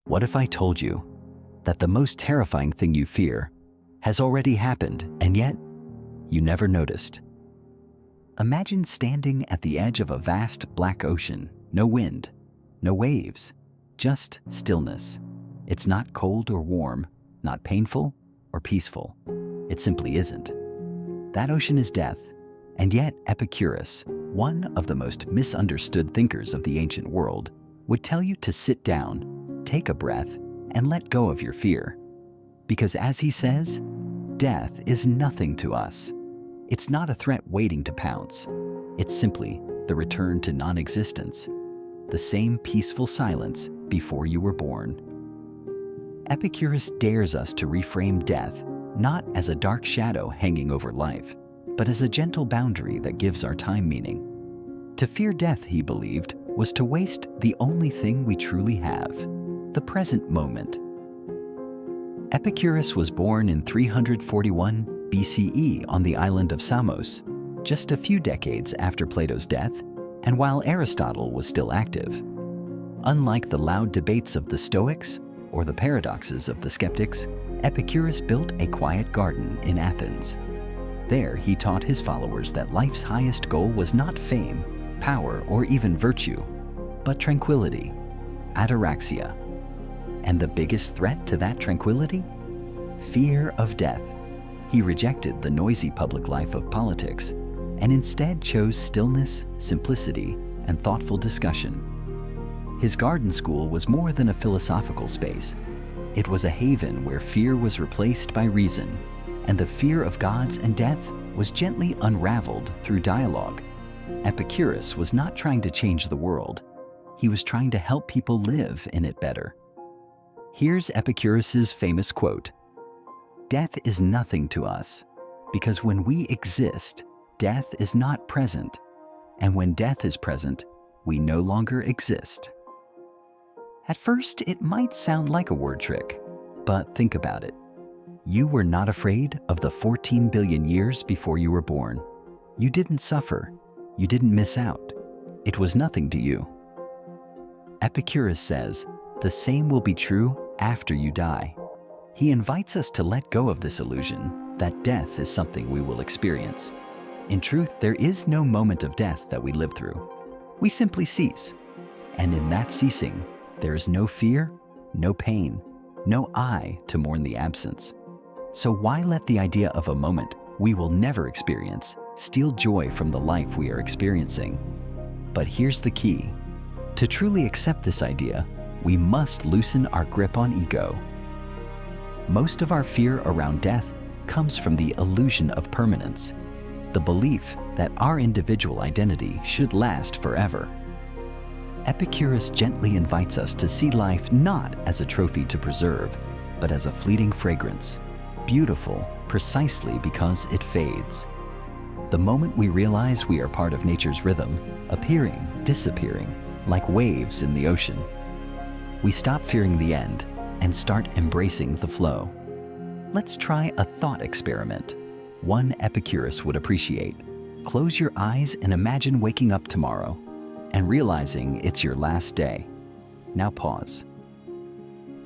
What if I told you that the most terrifying thing you fear has already happened, and yet you never noticed? Imagine standing at the edge of a vast black ocean, no wind, no waves, just stillness. It's not cold or warm, not painful or peaceful. It simply isn't. That ocean is death, and yet Epicurus, one of the most misunderstood thinkers of the ancient world, would tell you to sit down, take a breath, and let go of your fear. Because as he says, death is nothing to us. It's not a threat waiting to pounce. It's simply the return to non-existence, the same peaceful silence before you were born. Epicurus dares us to reframe death not as a dark shadow hanging over life, but as a gentle boundary that gives our time meaning. To fear death, he believed, was to waste the only thing we truly have, the present moment. Epicurus was born in 341 BCE on the island of Samos, just a few decades after Plato's death, and while Aristotle was still active. Unlike the loud debates of the Stoics or the paradoxes of the skeptics, Epicurus built a quiet garden in Athens. There, he taught his followers that life's highest goal was not fame, power, or even virtue, but tranquility, ataraxia. And the biggest threat to that tranquility? Fear of death. He rejected the noisy public life of politics and instead chose stillness, simplicity, and thoughtful discussion. His garden school was more than a philosophical space. It was a haven where fear was replaced by reason, and the fear of gods and death was gently unraveled through dialogue. Epicurus was not trying to change the world. He was trying to help people live in it better. Here's Epicurus's famous quote: "Death is nothing to us, because when we exist, death is not present, and when death is present, we no longer exist." At first, it might sound like a word trick, but think about it. You were not afraid of the 14 billion years before you were born. You didn't suffer. You didn't miss out. It was nothing to you. Epicurus says, the same will be true after you die. He invites us to let go of this illusion that death is something we will experience. In truth, there is no moment of death that we live through. We simply cease. And in that ceasing, there is no fear, no pain, no I to mourn the absence. So why let the idea of a moment we will never experience steal joy from the life we are experiencing? But here's the key. To truly accept this idea, we must loosen our grip on ego. Most of our fear around death comes from the illusion of permanence, the belief that our individual identity should last forever. Epicurus gently invites us to see life not as a trophy to preserve, but as a fleeting fragrance, beautiful precisely because it fades. The moment we realize we are part of nature's rhythm, appearing, disappearing, like waves in the ocean, we stop fearing the end and start embracing the flow. Let's try a thought experiment, one Epicurus would appreciate. Close your eyes and imagine waking up tomorrow and realizing it's your last day. Now pause.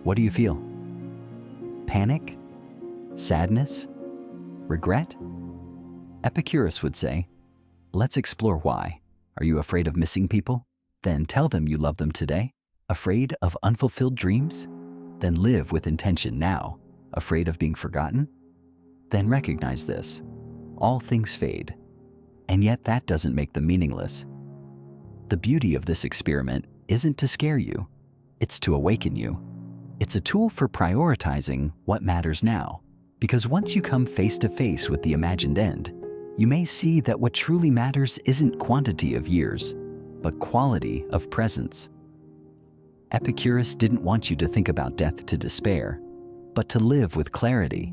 What do you feel? Panic? Sadness? Regret? Epicurus would say, let's explore why. Are you afraid of missing people? Then tell them you love them today. Afraid of unfulfilled dreams? Then live with intention now. Afraid of being forgotten? Then recognize this. All things fade. And yet that doesn't make them meaningless. The beauty of this experiment isn't to scare you. It's to awaken you. It's a tool for prioritizing what matters now. Because once you come face to face with the imagined end, you may see that what truly matters isn't quantity of years, but quality of presence. Epicurus didn't want you to think about death to despair, but to live with clarity.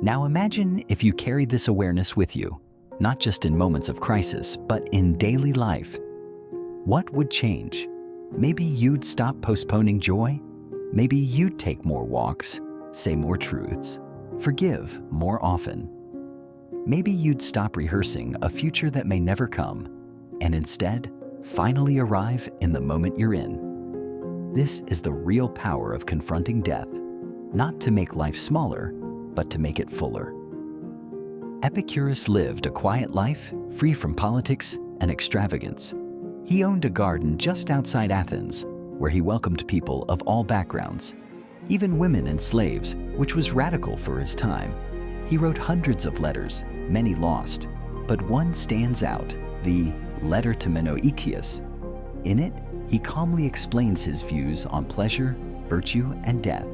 Now imagine if you carried this awareness with you, not just in moments of crisis, but in daily life. What would change? Maybe you'd stop postponing joy. Maybe you'd take more walks, say more truths, forgive more often. Maybe you'd stop rehearsing a future that may never come, and instead, finally arrive in the moment you're in. This is the real power of confronting death, not to make life smaller, but to make it fuller. Epicurus lived a quiet life, free from politics and extravagance. He owned a garden just outside Athens, where he welcomed people of all backgrounds, even women and slaves, which was radical for his time. He wrote hundreds of letters, many lost, but one stands out, the letter to Epicurus. In it, he calmly explains his views on pleasure, virtue, and death.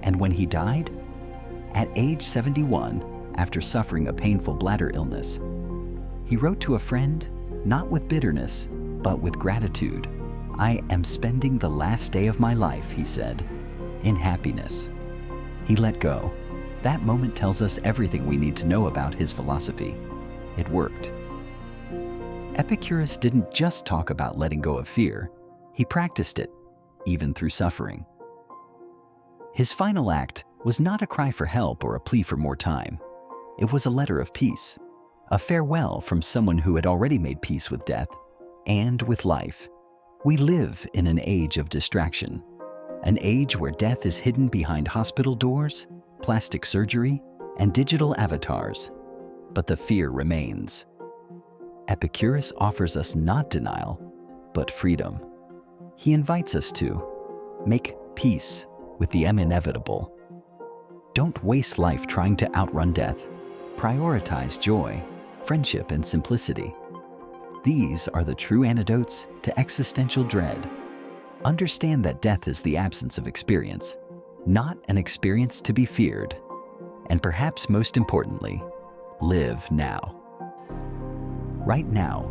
And when he died, at age 71, after suffering a painful bladder illness, he wrote to a friend, not with bitterness, but with gratitude. "I am spending the last day of my life," he said, "in happiness." He let go. That moment tells us everything we need to know about his philosophy. It worked. Epicurus didn't just talk about letting go of fear. He practiced it, even through suffering. His final act was not a cry for help or a plea for more time. It was a letter of peace, a farewell from someone who had already made peace with death and with life. We live in an age of distraction, an age where death is hidden behind hospital doors, plastic surgery, and digital avatars. But the fear remains. Epicurus offers us not denial, but freedom. He invites us to make peace with the inevitable. Don't waste life trying to outrun death. Prioritize joy, friendship, and simplicity. These are the true antidotes to existential dread. Understand that death is the absence of experience, not an experience to be feared. And perhaps most importantly, live now. Right now,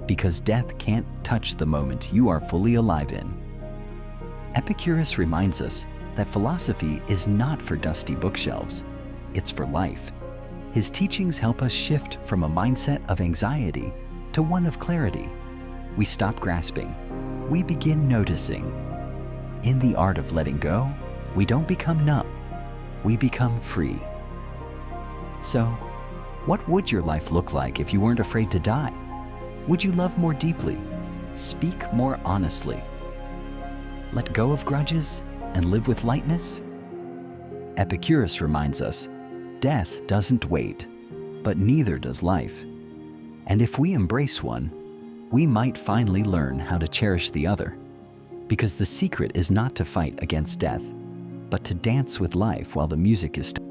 because death can't touch the moment you are fully alive in. Epicurus reminds us that philosophy is not for dusty bookshelves, it's for life. His teachings help us shift from a mindset of anxiety to one of clarity. We stop grasping, we begin noticing. In the art of letting go, we don't become numb, we become free. So, what would your life look like if you weren't afraid to die? Would you love more deeply? Speak more honestly? Let go of grudges and live with lightness? Epicurus reminds us, death doesn't wait, but neither does life. And if we embrace one, we might finally learn how to cherish the other. Because the secret is not to fight against death, but to dance with life while the music is still.